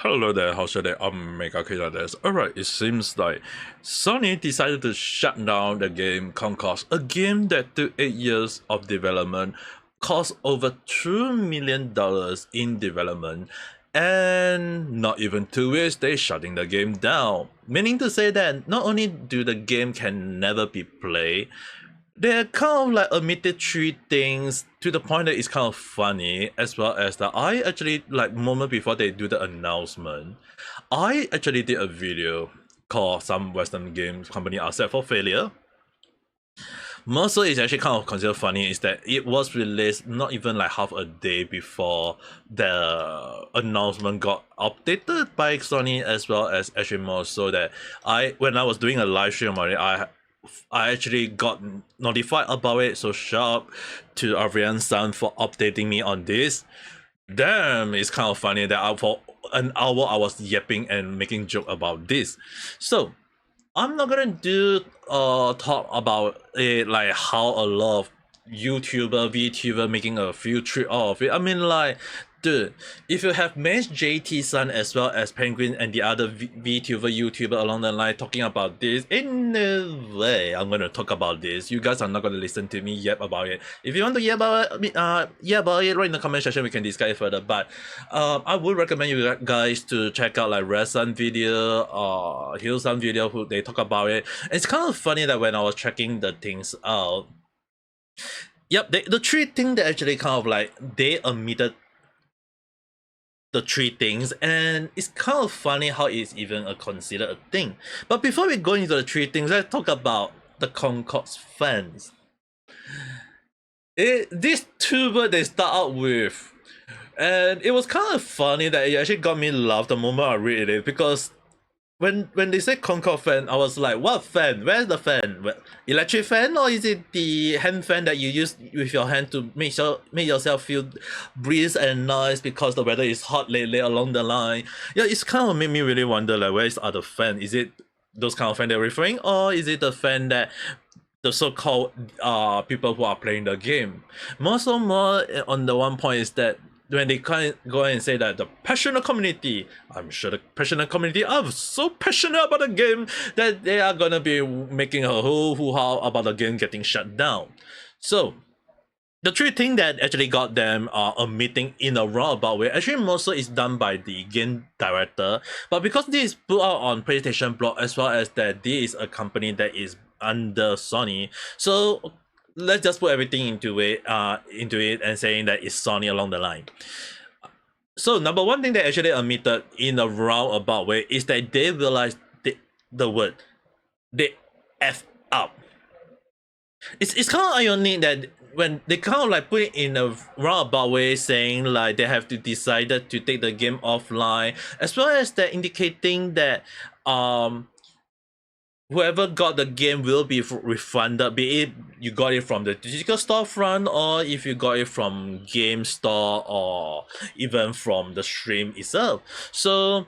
Hello there, how's your day? Ame Gakita this. Alright, it seems like Sony decided to shut down the game Concord, a game that took 8 years of development, cost over $2 million in development, and not even 2 weeks they shutting the game down. Meaning to say that not only do the game can never be played, they kind of like omitted three things to the point that it's kind of funny, as well as that I actually like moment before they do the announcement, I actually did a video called "Some Western Games Company Are Set for Failure." Most of it's actually kind of considered funny is that it was released not even like half a day before the announcement got updated by Sony, as well as actually more so that when I was doing a live stream on it, I actually got notified about it, so shout out to Arian San for updating me on this. Damn, it's kind of funny that for an hour I was yapping and making joke about this. So I'm not gonna do talk about it like how a lot of vtuber making a few trick out of it. I mean, like, dude, if you have Mace JT Sun as well as Penguin and the other VTuber YouTuber along the line talking about this, in no way I'm gonna talk about this. You guys are not gonna listen to me yap about it. If you want to yap about it, right in the comment section, we can discuss it further. But I would recommend you guys to check out like Red Sun video or Hill Sun video who they talk about it. It's kind of funny that when I was checking the things out, yep, the three things that actually kind of like they omitted the three things, and it's kind of funny how it's even considered a thing. But before we go into the three things, let's talk about the Concord's fans. This tuber they start out with, and it was kind of funny that it actually got me laugh the moment I read it, because when they say Concord fan, I was like, what fan? Where's the fan? Electric fan, or is it the hand fan that you use with your hand to make yourself feel breeze and nice because the weather is hot lately along the line? Yeah, it's kind of made me really wonder like where is the other fan? Is it those kind of fan they're referring, or is it the fan that the so-called people who are playing the game? More on the one point is that when they kind of go and say that the passionate community, I'm sure the passionate community are so passionate about the game that they are gonna be making a whole hoo-ha about the game getting shut down. So the three things that actually got them a meeting in a roundabout way, actually mostly is done by the game director, but because this is put out on PlayStation blog, as well as that this is a company that is under Sony, so let's just put everything into it and saying that it's Sony along the line. So number one thing they actually admitted in a roundabout way is that they realized the word they F up. It's kind of ironic that when they kind of like put it in a roundabout way, saying like they have to decide to take the game offline, as well as they're indicating that whoever got the game will be refunded, be it you got it from the digital storefront, or if you got it from game store, or even from the stream itself. So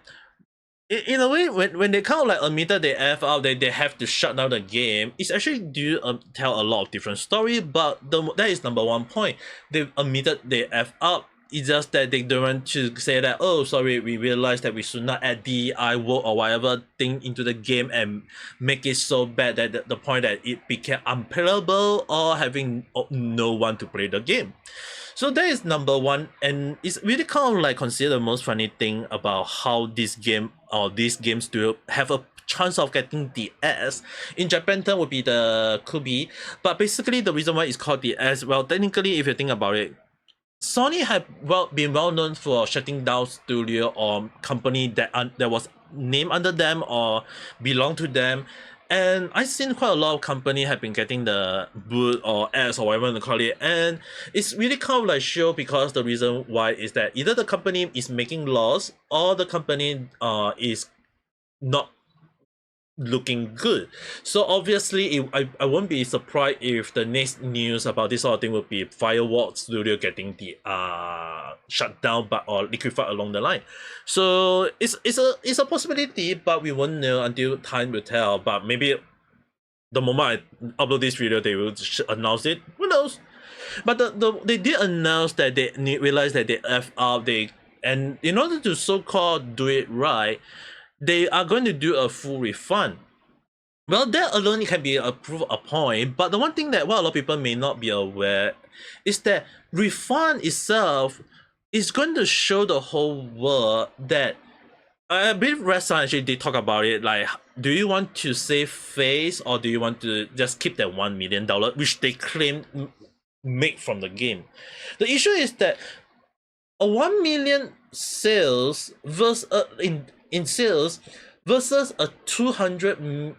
in a way, when they kind of like admitted they F out, they have to shut down the game, it's actually do tell a lot of different story, but that is number one point. They admitted they F up. It's just that they don't want to say that, oh, sorry, we realized that we should not add DEI word or whatever thing into the game and make it so bad that the point that it became unplayable or having no one to play the game. So that is number one, and it's really kind of like considered the most funny thing about how this game or these games do have a chance of getting the S. In Japan term would be the Kubi, but basically the reason why it's called the S, well, technically if you think about it, Sony had been well known for shutting down studio or company that was named under them or belong to them, and I've seen quite a lot of company have been getting the boot or S or whatever you call it, and it's really kind of like show because the reason why is that either the company is making loss or the company is not looking good. So obviously I won't be surprised if the next news about this sort of thing will be Firewall Studio getting the shut down but or liquefied along the line. So it's a possibility, but we won't know until time will tell. But maybe the moment I upload this video they will announce it. Who knows? But they did announce that they realized that they F out, they And in order to so-called do it right, they are going to do a full refund. Well, that alone can be a proof a point, but the one thing that what a lot of people may not be aware is that refund itself is going to show the whole world that I believe Restaurant actually did talk about it. Like, do you want to save face or do you want to just keep that $1 million, which they claim make from the game? The issue is that a 1 million sales versus in sales versus a 200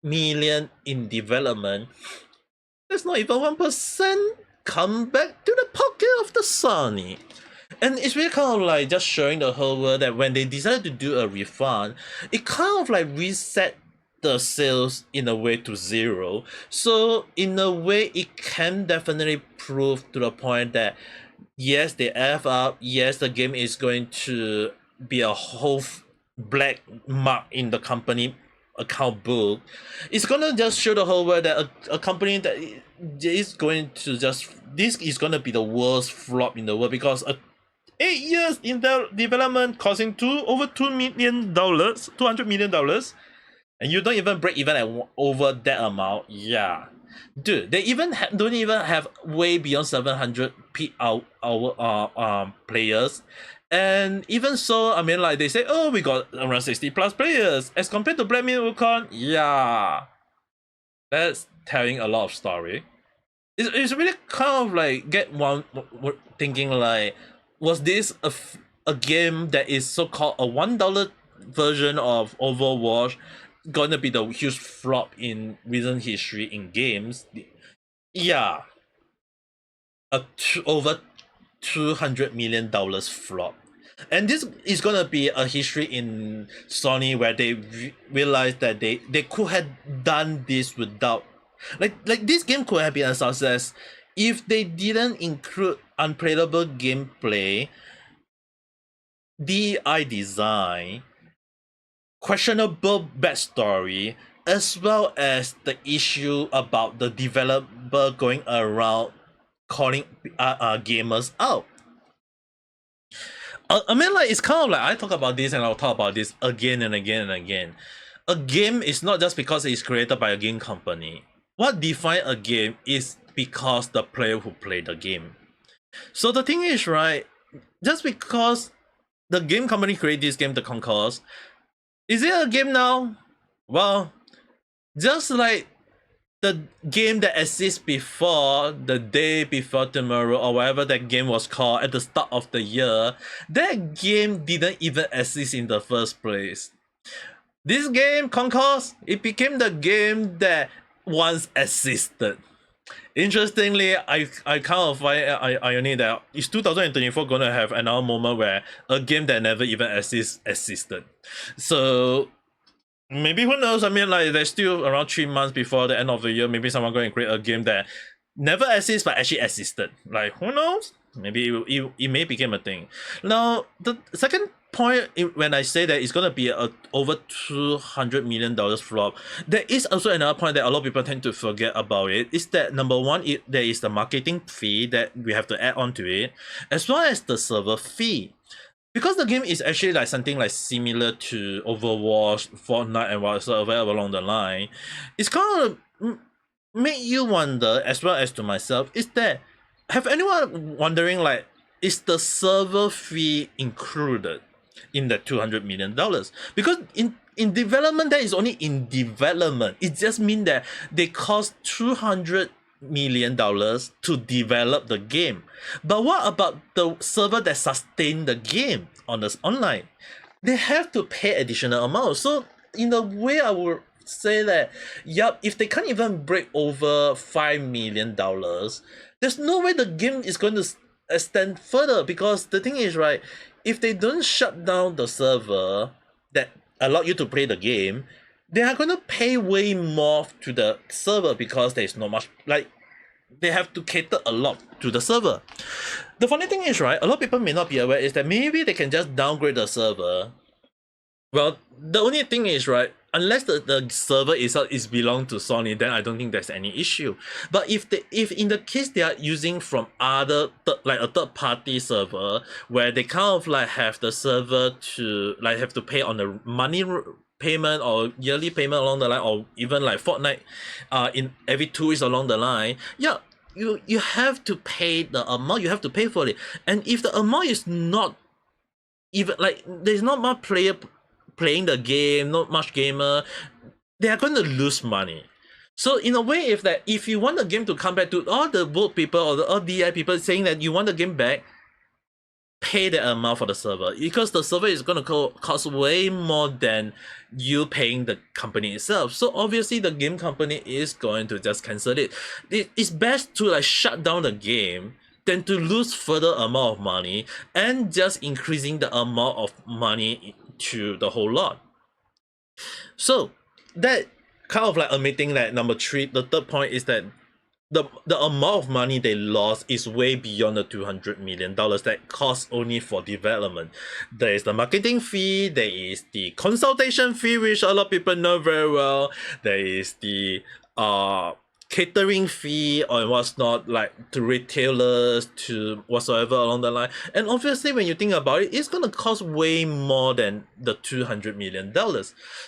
million in development. There's not even 1% come back to the pocket of the Sony. And it's really kind of like just showing the whole world that when they decided to do a refund, it kind of like reset the sales in a way to zero. So in a way, it can definitely prove to the point that yes, they F up, yes, the game is going to be a whole black mark in the company account book. It's gonna just show the whole world that a company that is going to just, this is gonna be the worst flop in the world, because 8 years in the development costing over $200 million, and you don't even break even at over that amount. Yeah, dude, they even don't even have way beyond 700 players. And even so, I mean, like, they say, oh, we got around 60 plus players as compared to Black Myth Wukong. Yeah, that's telling a lot of story. It's really kind of like get one thinking like, was this a game that is so-called a $1 version of Overwatch gonna be the huge flop in recent history in games? Yeah, over $200 million flop. And this is gonna be a history in Sony where they realized that they could have done this without, like this game could have been a success if they didn't include unplayable gameplay, DI design, questionable backstory, as well as the issue about the developer going around calling gamers out. I mean, like, it's kind of like I talk about this and I'll talk about this again and again and again. A game is not just because it's created by a game company. What defines a game is because the player who played the game. So the thing is, right, just because the game company created this game, the Concord, is it a game now? Well, just like the game that exists before, the day before tomorrow, or whatever that game was called at the start of the year, that game didn't even exist in the first place. This game, Concord, it became the game that once existed. Interestingly, I kind of find irony that is 2024 gonna have another moment where a game that never even existed. So maybe, who knows? I mean, like, there's still around 3 months before the end of the year. Maybe someone going to create a game that never exists but actually existed. Like, who knows? Maybe it may become a thing. Now, the second point, when I say that it's going to be a over $200 million flop, there is also another point that a lot of people tend to forget about it. Is that number one, there is the marketing fee that we have to add on to it, as well as the server fee. Because the game is actually like something like similar to Overwatch, Fortnite, and whatsoever along the line, it's kind of make you wonder, as well as to myself, is that, have anyone wondering, like, is the server fee included in the $200 million? Because in development, that is only in development. It just means that they cost $200 million to develop the game. But what about the server that sustain the game on this online? They have to pay additional amount. So in a way, I would say that, yup, if they can't even break over $5 million, there's no way the game is going to extend further. Because the thing is, right, if they don't shut down the server that allow you to play the game, they are going to pay way more to the server, because there's not much, like, they have to cater a lot to the server. The funny thing is, right, a lot of people may not be aware is that maybe they can just downgrade the server. Well, the only thing is, right, unless the server itself is belong to Sony, then I don't think there's any issue. But if in the case they are using from other like a third party server where they kind of like have the server to like have to pay on the money payment or yearly payment along the line, or even like fortnight in every 2 weeks along the line, yeah, you have to pay the amount you have to pay for it. And if the amount is not even like there's not much player playing the game, not much gamer, they are going to lose money. So in a way, if you want the game to come back, to all the vote people or the all DI people saying that you want the game back, pay the amount for the server, because the server is going to cost way more than you paying the company itself. So obviously the game company is going to just cancel it. It's best to like shut down the game than to lose further amount of money and just increasing the amount of money to the whole lot. So that kind of like admitting that number 3, the third point is that the amount of money they lost is way beyond the $200 million that cost only for development. There is the marketing fee, there is the consultation fee, which a lot of people know very well, there is the catering fee or what's not, like to retailers, to whatsoever along the line. And obviously when you think about it, it's gonna cost way more than the $200 million.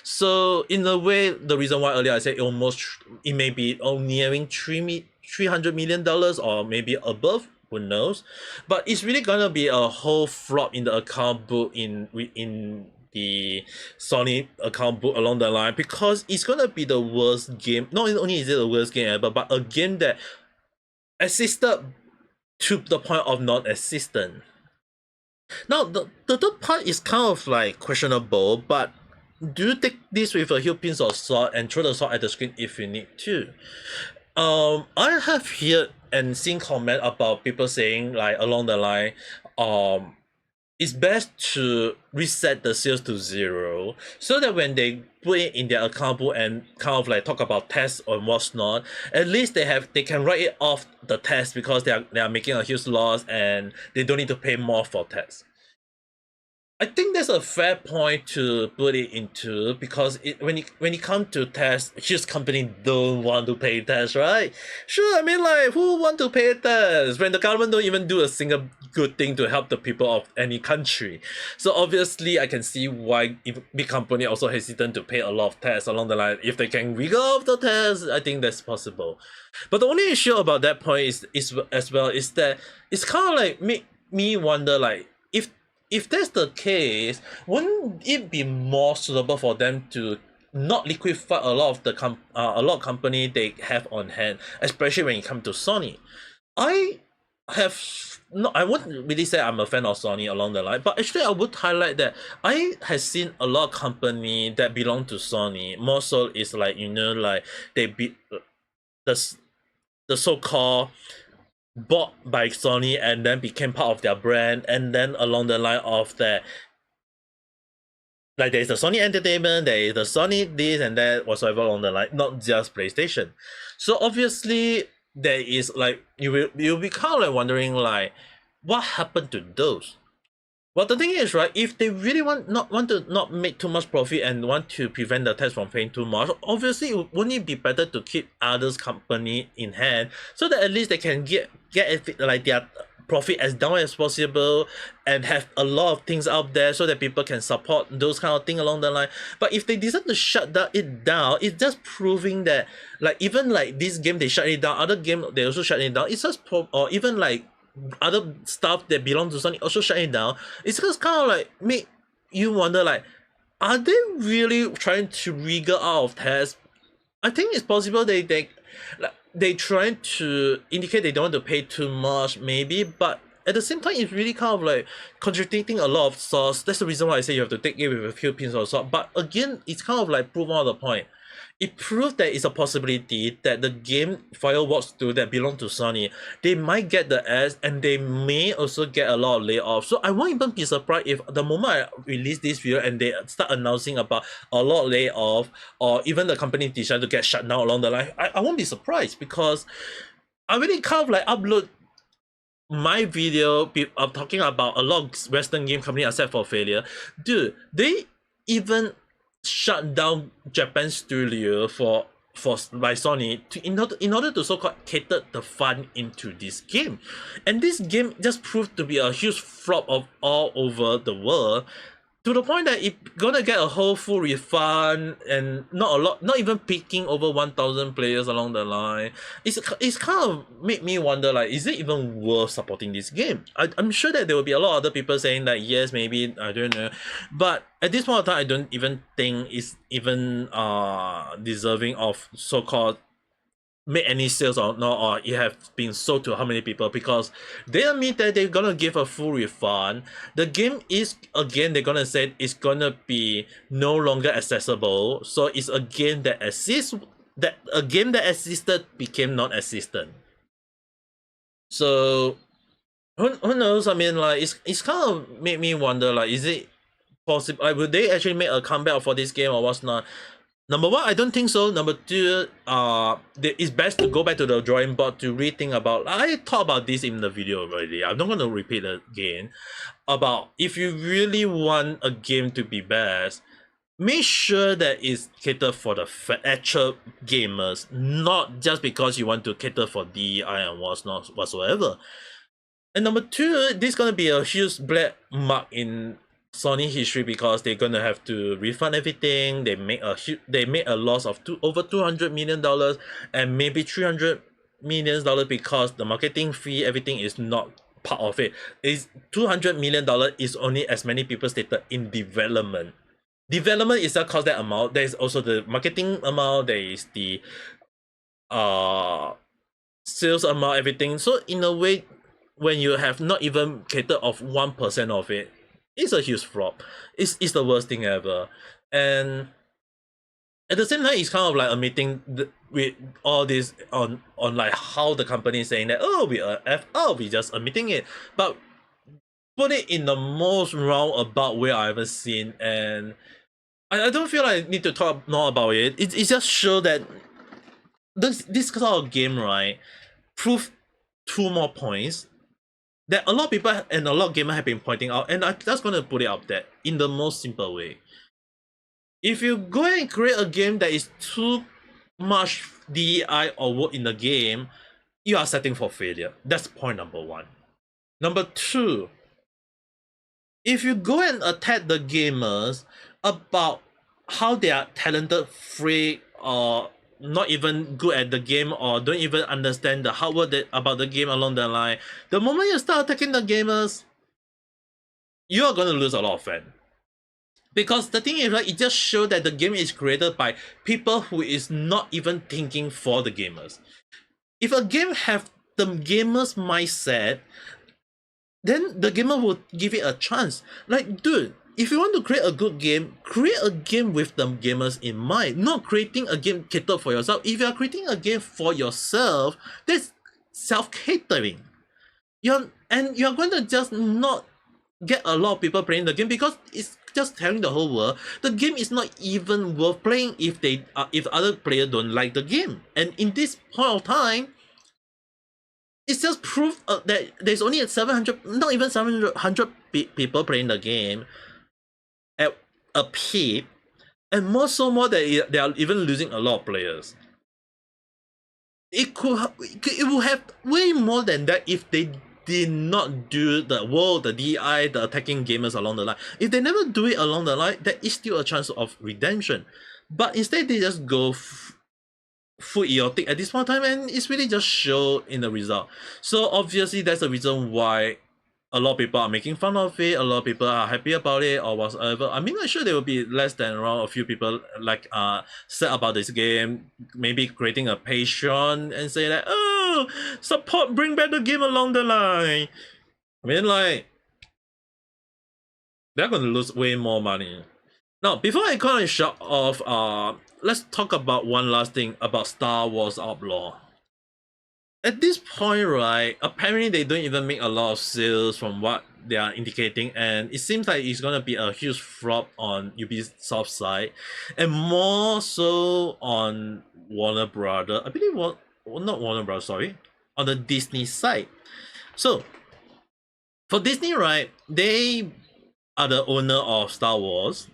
So in a way, the reason why earlier I said it may be nearing $300 million or maybe above, who knows, but it's really gonna be a whole flop in the account book in the Sony account book along the line, because it's gonna be the worst game. Not only is it the worst game ever, but a game that assisted to the point of non-existent. Now the third part is kind of like questionable, but do you take this with a huge pinch of salt and throw the salt at the screen if you need to? I have heard and seen comment about people saying like along the line, it's best to reset the sales to 0 so that when they put it in their account book and kind of like talk about tests or what's not, at least they can write it off the test, because they are making a huge loss and they don't need to pay more for tests. I think that's a fair point to put it into, because when it comes to tests, huge company don't want to pay tests, right? Sure, I mean, like, who want to pay tests when the government don't even do a single good thing to help the people of any country? So obviously I can see why if big company also hesitant to pay a lot of tests along the line. If they can wiggle off the tests, I think that's possible. But the only issue about that point is as well is that it's kind of like make me wonder, like, if that's the case, wouldn't it be more suitable for them to not liquefy a lot of the company they have on hand, especially when it comes to Sony? I wouldn't really say I'm a fan of Sony along the line, but actually I would highlight that I have seen a lot of company that belong to Sony. More so is like, you know, like they be the so-called bought by Sony and then became part of their brand, and then along the line of that, like there's the Sony Entertainment, there is the Sony this and that whatsoever along the line, not just PlayStation. So obviously there is like you'll be kind of like wondering like what happened to those. Well, the thing is, right, if they really want to not make too much profit and want to prevent the tax from paying too much, obviously wouldn't it be better to keep others company in hand so that at least they can get like their profit as down as possible and have a lot of things out there so that people can support those kind of thing along the line. But if they decide to shut it down, it's just proving that like even like this game they shut it down, other game they also shut it down. It's just or even like other stuff that belong to Sony also shut it down. It's just kind of like make you wonder, like, are they really trying to wriggle out of tests? I think it's possible they trying to indicate they don't want to pay too much maybe, but at the same time it's really kind of like contradicting a lot of source. That's the reason why I say you have to take it with a few pins of salt. But again, it's kind of like prove out the point. It proves that it's a possibility that the game Fireworks 2 that belong to Sony, they might get the ads and they may also get a lot of layoffs. So I won't even be surprised if the moment I release this video and they start announcing about a lot of layoff, or even the company decide to get shut down along the line, I won't be surprised, because I really kind of like upload my video of talking about a lot of Western game company except for failure. Dude, they even shut down Japan studio by Sony in order to so-called cater the fun into this game. And this game just proved to be a huge flop of all over the world, to the point that it gonna get a whole full refund and not even peaking over 1,000 players along the line. It's kind of made me wonder, like, is it even worth supporting this game? I'm sure that there will be a lot of other people saying that yes, maybe, I don't know, but at this point of time, I don't even think it's even deserving of so-called make any sales or not, or it have been sold to how many people, because they admit that they're gonna give a full refund. The game is, again, they're gonna say it's gonna be no longer accessible, so it's a game that a game that existed became non-existent. So who knows? I mean, like, it's kind of made me wonder, like, is it possible, like, would they actually make a comeback for this game or what's not? Number one, I don't think so. Number two, it's best to go back to the drawing board to rethink about. I talked about this in the video already. I'm not going to repeat it again. About if you really want a game to be best, make sure that it's catered for the actual gamers, not just because you want to cater for DEI and whatsoever. And number two, this is going to be a huge black mark in Sony history, because they're gonna have to refund everything. They made a loss of over $200 million, and maybe $300 million, because the marketing fee, everything is not part of it. Is $200 million is only as many people stated in development. Development itself cost that amount. There is also the marketing amount. There is the sales amount, everything. So in a way, when you have not even catered of 1% of it, it's a huge flop. It's the worst thing ever. And at the same time, it's kind of like admitting with all this on like how the company is saying that, oh, we are we just admitting it, but put it in the most roundabout way I've ever seen. And I don't feel like I need to talk more about it. It just show that this kind of game, right, prove 2 more points that a lot of people and a lot of gamers have been pointing out, and I'm just gonna put it out there in the most simple way. If you go and create a game that is too much DEI or work in the game, you are setting for failure. That's point number one. Number two, if you go and attack the gamers about how they are talented, freak, or not even good at the game, or don't even understand the hardware about the game along the line, the moment you start attacking the gamers, you are going to lose a lot of fans. Because the thing is, right, it just shows that the game is created by people who is not even thinking for the gamers. If a game have the gamers mindset, then the gamer will give it a chance. Like, dude, if you want to create a good game, create a game with the gamers in mind, not creating a game catered for yourself. If you are creating a game for yourself, that's self-catering. You're going to just not get a lot of people playing the game, because it's just telling the whole world the game is not even worth playing if other players don't like the game. And in this point of time, it's just proof that there's only 700, not even 700 people playing the game at a peak, and more that they are even losing a lot of players. It would have way more than that if they did not do the DI, the attacking gamers along the line. If they never do it along the line, there is still a chance of redemption. But instead, they just go full idiotic at this point in time, and it's really just show in the result. So obviously, that's the reason why a lot of people are making fun of it. A lot of people are happy about it or whatever. I mean, I'm sure there will be less than around a few people like sad about this game, maybe creating a Patreon and say that, oh, support, bring back the game along the line. I mean, like, they're going to lose way more money. Now, before I kind of shut off, let's talk about one last thing about Star Wars Outlaw. At this point, right, apparently they don't even make a lot of sales from what they are indicating, and it seems like it's gonna be a huge flop on Ubisoft's side, and more so on Warner Brother. I believe not Warner Brother, sorry, on the Disney side. So for Disney, right, they are the owner of Star Wars.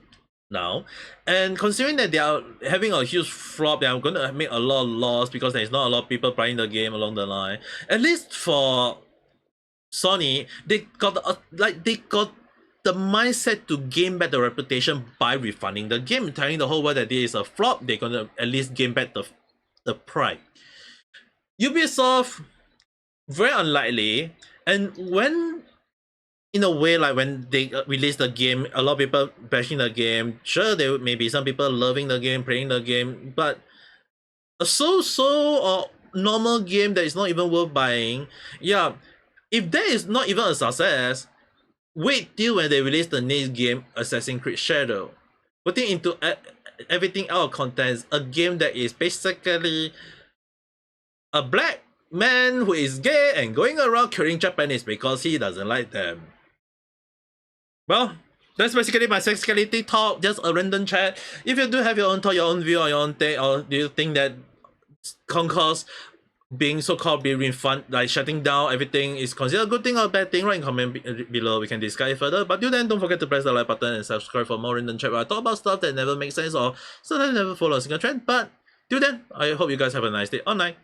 now, and considering that they are having a huge flop, they are going to make a lot of loss because there's not a lot of people playing the game along the line. At least for Sony, they got the mindset to gain back the reputation by refunding the game, telling the whole world that this is a flop. They're gonna at least gain back the pride. Ubisoft, very unlikely, and when in a way, like when they release the game, a lot of people bashing the game. Sure, there may be some people loving the game, playing the game, but a so-so or normal game that is not even worth buying. Yeah, if that is not even a success, wait till when they release the next game, Assassin's Creed Shadow. Putting into everything out of context, a game that is basically a black man who is gay and going around killing Japanese because he doesn't like them. Well, that's basically my sexuality talk, just a random chat. If you do have your own thought, your own view, or your own take, or do you think that Concourse being so-called being refund, like shutting down everything is considered a good thing or a bad thing, write in comment below. We can discuss it further. But till then, don't forget to press the like button and subscribe for more random chat where I talk about stuff that never makes sense or sometimes never follow a single trend. But till then, I hope you guys have a nice day or night.